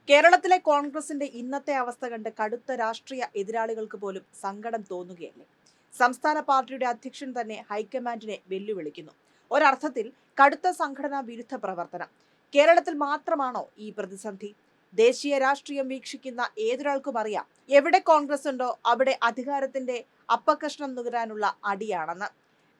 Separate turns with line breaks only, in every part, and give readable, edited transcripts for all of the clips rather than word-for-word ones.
കേരളത്തിലെ കോൺഗ്രസിന്റെ ഇന്നത്തെ അവസ്ഥ കണ്ട് കടുത്ത രാഷ്ട്രീയ എതിരാളികൾക്ക് പോലും സങ്കടം തോന്നുകയല്ലേ. സംസ്ഥാന പാർട്ടിയുടെ അധ്യക്ഷൻ തന്നെ ഹൈക്കമാൻഡിനെ വെല്ലുവിളിക്കുന്നു. ഒരർത്ഥത്തിൽ കടുത്ത സംഘടനാ വിരുദ്ധ പ്രവർത്തനം. കേരളത്തിൽ മാത്രമാണോ ഈ പ്രതിസന്ധി? ദേശീയ രാഷ്ട്രീയം വീക്ഷിക്കുന്ന ഏതൊരാൾക്കും അറിയാം, എവിടെ കോൺഗ്രസ് ഉണ്ടോ അവിടെ അധികാരത്തിന്റെ അപ്പകഷ്ണം നുകരാനുള്ള അടിയാണെന്ന്.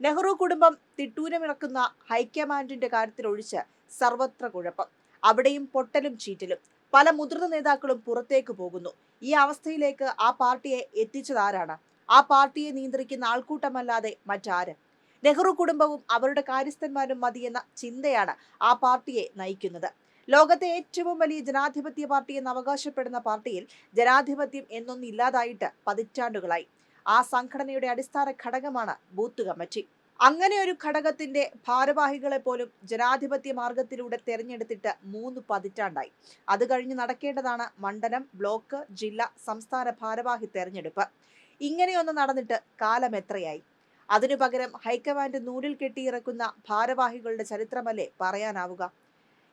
നെഹ്റു കുടുംബം തിട്ടൂരമിറക്കുന്ന ഹൈക്കമാൻഡിന്റെ കാര്യത്തിലൊഴിച്ച് സർവത്ര കുഴപ്പം. അവിടെയും പൊട്ടലും ചീറ്റലും. പല മുതിർന്ന നേതാക്കളും പുറത്തേക്ക് പോകുന്നു. ഈ അവസ്ഥയിലേക്ക് ആ പാർട്ടിയെ എത്തിച്ചതാരാണ്? ആ പാർട്ടിയെ നിയന്ത്രിക്കുന്ന ആൾക്കൂട്ടമല്ലാതെ മറ്റാര്? നെഹ്റു കുടുംബവും അവരുടെ കാര്യസ്ഥന്മാരും മതിയെന്ന ചിന്തയാണ് ആ പാർട്ടിയെ നയിക്കുന്നത്. ലോകത്തെ ഏറ്റവും വലിയ ജനാധിപത്യ പാർട്ടി എന്ന് അവകാശപ്പെടുന്ന പാർട്ടിയിൽ ജനാധിപത്യം എന്നൊന്നില്ലാതായിട്ട് പതിറ്റാണ്ടുകളായി. ആ സംഘടനയുടെ അടിസ്ഥാന ഘടകമാണ് ബൂത്ത് കമ്മിറ്റി. അങ്ങനെ ഒരു ഘടകത്തിന്റെ ഭാരവാഹികളെ പോലും ജനാധിപത്യ മാർഗത്തിലൂടെ തെരഞ്ഞെടുത്തിട്ട് 3 പതിറ്റാണ്ടായി. അത് കഴിഞ്ഞ് നടക്കേണ്ടതാണ് മണ്ഡലം, ബ്ലോക്ക്, ജില്ല, സംസ്ഥാന ഭാരവാഹി തെരഞ്ഞെടുപ്പ്. ഇങ്ങനെയൊന്ന് നടന്നിട്ട് കാലം എത്രയായി? അതിനു പകരം ഹൈക്കമാൻഡ് നൂലിൽ കെട്ടിയിറക്കുന്ന ഭാരവാഹികളുടെ ചരിത്രമല്ലേ പറയാനാവുക?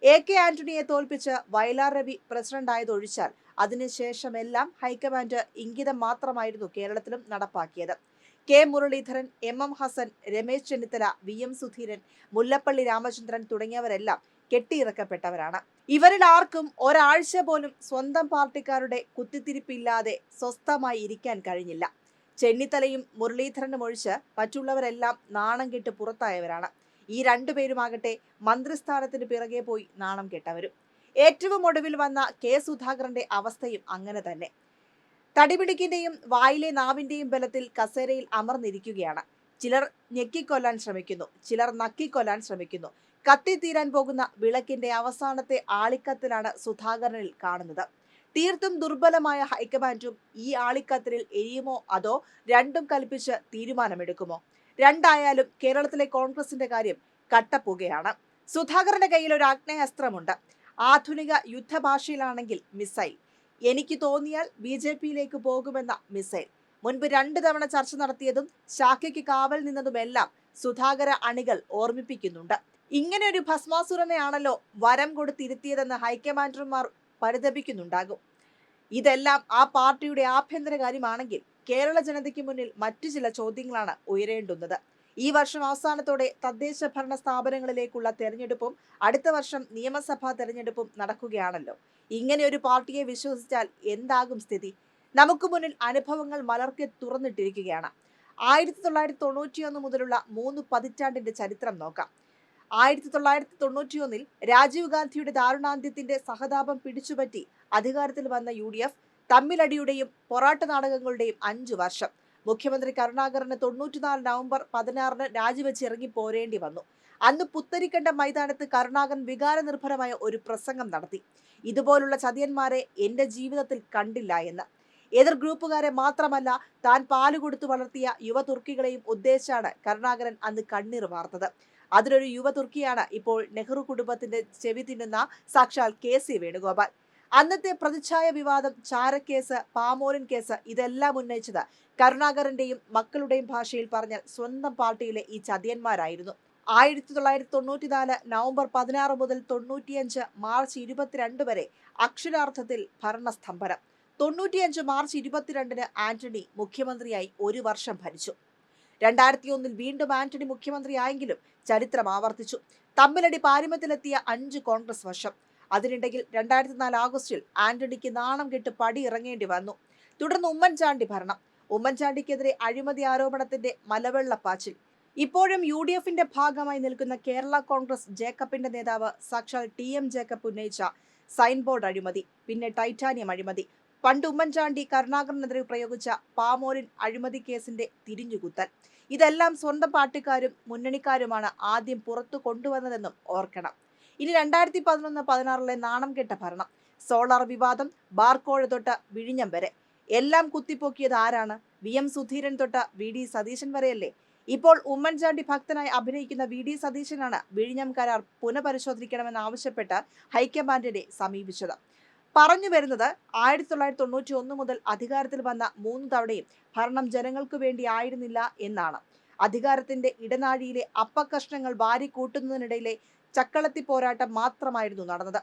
കെ ആന്റണിയെ തോൽപ്പിച്ച് വയലാർ രവി പ്രസിഡന്റായതൊഴിച്ചാൽ അതിനുശേഷമെല്ലാം ഹൈക്കമാൻഡ് ഇംഗിതം മാത്രമായിരുന്നു കേരളത്തിലും നടപ്പാക്കിയത്. കെ മുരളീധരൻ, ഹസൻ, രമേശ് ചെന്നിത്തല, സുധീരൻ, മുല്ലപ്പള്ളി രാമചന്ദ്രൻ തുടങ്ങിയവരെല്ലാം കെട്ടിയിറക്കപ്പെട്ടവരാണ്. ഇവരിൽ ആർക്കും ഒരാഴ്ച പോലും സ്വന്തം പാർട്ടിക്കാരുടെ കുത്തിത്തിരിപ്പില്ലാതെ സ്വസ്ഥമായി ഇരിക്കാൻ കഴിഞ്ഞില്ല. ചെന്നിത്തലയും മുരളീധരനും ഒഴിച്ച് മറ്റുള്ളവരെല്ലാം നാണം കെട്ട് പുറത്തായവരാണ്. ഈ രണ്ടുപേരുമാകട്ടെ മന്ത്രിസ്ഥാനത്തിന് പിറകെ പോയി നാണം കെട്ടവരും. ഏറ്റവും ഒടുവിൽ വന്ന കെ സുധാകരന്റെ അവസ്ഥയും അങ്ങനെ തന്നെ. തടിപിടിക്കിന്റെയും വായിലെ നാവിന്റെയും ബലത്തിൽ കസേരയിൽ അമർന്നിരിക്കുകയാണ്. ചിലർ ഞെക്കിക്കൊല്ലാൻ ശ്രമിക്കുന്നു, ചിലർ നക്കിക്കൊല്ലാൻ ശ്രമിക്കുന്നു. കത്തിത്തീരാൻ പോകുന്ന വിളക്കിന്റെ അവസാനത്തെ ആളിക്കത്തിലാണ് സുധാകരനിൽ കാണുന്നത്. തീർത്തും ദുർബലമായ ഹൈക്കമാൻഡും ഈ ആളിക്കത്തിലിൽ എരിയുമോ അതോ രണ്ടും കൽപ്പിച്ച് തീരുമാനമെടുക്കുമോ? രണ്ടായാലും കേരളത്തിലെ കോൺഗ്രസിന്റെ കാര്യം കട്ടപ്പുകയാണ്. സുധാകരന്റെ കയ്യിൽ ഒരു ആഗ്നേയാസ്ത്രമുണ്ട്. ആധുനിക യുദ്ധഭാഷയിലാണെങ്കിൽ മിസൈൽ. എനിക്ക് തോന്നിയാൽ BJP-യിലേക്ക് പോകുമെന്ന മിസൈൽ. മുൻപ് 2 തവണ ചർച്ച നടത്തിയതും ശാഖയ്ക്ക് കാവൽ നിന്നതുമെല്ലാം സുധാകര അണികൾ ഓർമ്മിപ്പിക്കുന്നുണ്ട്. ഇങ്ങനെ ഒരു ഭസ്മാസുരനെയാണല്ലോ വരം കൊടുത്തിരുത്തിയതെന്ന് ഹൈക്കമാൻഡർമാർ പരിതപിക്കുന്നുണ്ടാകും. ഇതെല്ലാം ആ പാർട്ടിയുടെ ആഭ്യന്തര കാര്യമാണെങ്കിൽ കേരള ജനതയ്ക്ക് മുന്നിൽ മറ്റു ചില ചോദ്യങ്ങളാണ് ഉയരേണ്ടുന്നത്. ഈ വർഷം അവസാനത്തോടെ തദ്ദേശ ഭരണ സ്ഥാപനങ്ങളിലേക്കുള്ള തെരഞ്ഞെടുപ്പും അടുത്ത വർഷം നിയമസഭാ തെരഞ്ഞെടുപ്പും നടക്കുകയാണല്ലോ. ഇങ്ങനെ ഒരു പാർട്ടിയെ വിശ്വസിച്ചാൽ എന്താകും സ്ഥിതി? നമുക്ക് മുന്നിൽ അനുഭവങ്ങൾ മലർക്കെ തുറന്നിട്ടിരിക്കുകയാണ്. 1991 മുതലുള്ള 3 പതിറ്റാണ്ടിന്റെ ചരിത്രം നോക്കാം. 1991 രാജീവ് ഗാന്ധിയുടെ ദാരുണാന്ത്യത്തിന്റെ സഹതാപം പിടിച്ചുപറ്റി അധികാരത്തിൽ വന്ന UDF തമ്മിലടിയുടെയും പൊറാട്ട നാടകങ്ങളുടെയും 5 വർഷം. മുഖ്യമന്ത്രി കരുണാകരന് 94 നവംബർ 16 രാജിവെച്ച് ഇറങ്ങി പോരേണ്ടി വന്നു. അന്ന് പുത്തരിക്കണ്ട മൈതാനത്ത് കരുണാകരൻ വികാരനിർഭരമായ ഒരു പ്രസംഗം നടത്തി. ഇതുപോലുള്ള ചതിയന്മാരെ എന്റെ ജീവിതത്തിൽ കണ്ടില്ല എന്ന്. എതിർ ഗ്രൂപ്പുകാരെ മാത്രമല്ല, താൻ പാലുകൊടുത്തു വളർത്തിയ യുവതുർക്കികളെയും ഉദ്ദേശിച്ചാണ് കരുണാകരൻ അന്ന് കണ്ണീർ വാർത്തത്. അതിലൊരു യുവതുർക്കിയാണ് ഇപ്പോൾ നെഹ്റു കുടുംബത്തിന്റെ ചെവി തിന്നുന്ന സാക്ഷാൽ KC വേണുഗോപാൽ. അന്നത്തെ പ്രതിച്ഛായ വിവാദം, ചാരക്കേസ്, പാമോലിൻ കേസ് ഇതെല്ലാം ഉന്നയിച്ചത് കരുണാകരന്റെയും മക്കളുടെയും ഭാഷയിൽ പറഞ്ഞാൽ സ്വന്തം പാർട്ടിയിലെ ഈ ചതിയന്മാരായിരുന്നു. 1994 നവംബർ 16 മുതൽ 95 മാർച്ച് 22 വരെ അക്ഷരാർത്ഥത്തിൽ ഭരണസ്തംഭനം. 95 മാർച്ച് 22 ആന്റണി മുഖ്യമന്ത്രിയായി 1 വർഷം ഭരിച്ചു. 2001 വീണ്ടും ആന്റണി മുഖ്യമന്ത്രിയായെങ്കിലും ചരിത്രം ആവർത്തിച്ചു. തമ്മിലടി പാരമ്യത്തിലെത്തിയ 5 കോൺഗ്രസ് വർഷം. അതിനിടയിൽ 2004 ആഗസ്റ്റിൽ ആന്റണിക്ക് നാണം കെട്ട് പടി ഇറങ്ങേണ്ടി വന്നു. തുടർന്ന് ഉമ്മൻചാണ്ടി ഭരണം. ഉമ്മൻചാണ്ടിക്കെതിരെ അഴിമതി ആരോപണത്തിന്റെ മലവെള്ളപ്പാച്ചിൽ. ഇപ്പോഴും UDF-ന്റെ ഭാഗമായി നിൽക്കുന്ന കേരള കോൺഗ്രസ് ജേക്കബിന്റെ നേതാവ് സാക്ഷാൽ TM ജേക്കബ് ഉന്നയിച്ച സൈൻ ബോർഡ് അഴിമതി, പിന്നെ ടൈറ്റാനിയം അഴിമതി, പണ്ട് ഉമ്മൻചാണ്ടി കരുണാകരനെതിരെ പ്രയോഗിച്ച പാമോലിൻ അഴിമതി കേസിന്റെ തിരിഞ്ഞുകുത്തൽ, ഇതെല്ലാം സ്വന്തം പാർട്ടിക്കാരും മുന്നണിക്കാരുമാണ് ആദ്യം പുറത്തു കൊണ്ടുവന്നതെന്നും ഓർക്കണം. ഇനി 2011-16 നാണം കെട്ട ഭരണം, സോളാർ വിവാദം, ബാർക്കോഴ തൊട്ട് വിഴിഞ്ഞം വരെ എല്ലാം കുത്തിപ്പൊക്കിയത് ആരാണ്? സുധീരൻ തൊട്ട് VD സതീശൻ വരെയല്ലേ. ഇപ്പോൾ ഉമ്മൻചാണ്ടി ഭക്തനായി അഭിനയിക്കുന്ന VD സതീശനാണ് വിഴിഞ്ഞം കരാർ പുനഃപരിശോധിക്കണമെന്നാവശ്യപ്പെട്ട് ഹൈക്കമാൻഡിനെ സമീപിച്ചത്. പറഞ്ഞു വരുന്നത് 1991 മുതൽ അധികാരത്തിൽ വന്ന 3 തവണയും ഭരണം ജനങ്ങൾക്കു വേണ്ടി ആയിരുന്നില്ല എന്നാണ്. അധികാരത്തിന്റെ ഇടനാഴിയിലെ അപ്പക്കഷ്ണങ്ങൾ വാരിക്കൂട്ടുന്നതിനിടയിലെ ചക്കളത്തി പോരാട്ടം മാത്രമായിരുന്നു നടന്നത്.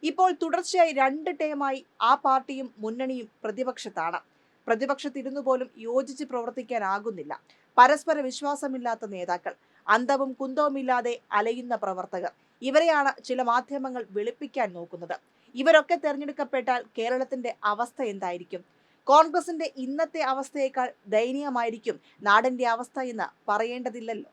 ഇപ്പോൾ തുടർച്ചയായി 2 ടേമായി ആ പാർട്ടിയും മുന്നണിയും പ്രതിപക്ഷത്താണ്. പ്രതിപക്ഷത്തിരുന്നു പോലും യോജിച്ച് പ്രവർത്തിക്കാനാകുന്നില്ല. പരസ്പര വിശ്വാസമില്ലാത്ത നേതാക്കൾ, അന്തവും കുന്തവുമില്ലാതെ അലയുന്ന പ്രവർത്തകർ, ഇവരെയാണ് ചില മാധ്യമങ്ങൾ വെളുപ്പിക്കാൻ നോക്കുന്നത്. ഇവരൊക്കെ തെരഞ്ഞെടുക്കപ്പെട്ടാൽ കേരളത്തിന്റെ അവസ്ഥ എന്തായിരിക്കും? കോൺഗ്രസിന്റെ ഇന്നത്തെ അവസ്ഥയേക്കാൾ ദയനീയമായിരിക്കും നാടിന്റെ അവസ്ഥ എന്ന് പറയേണ്ടതില്ലല്ലോ.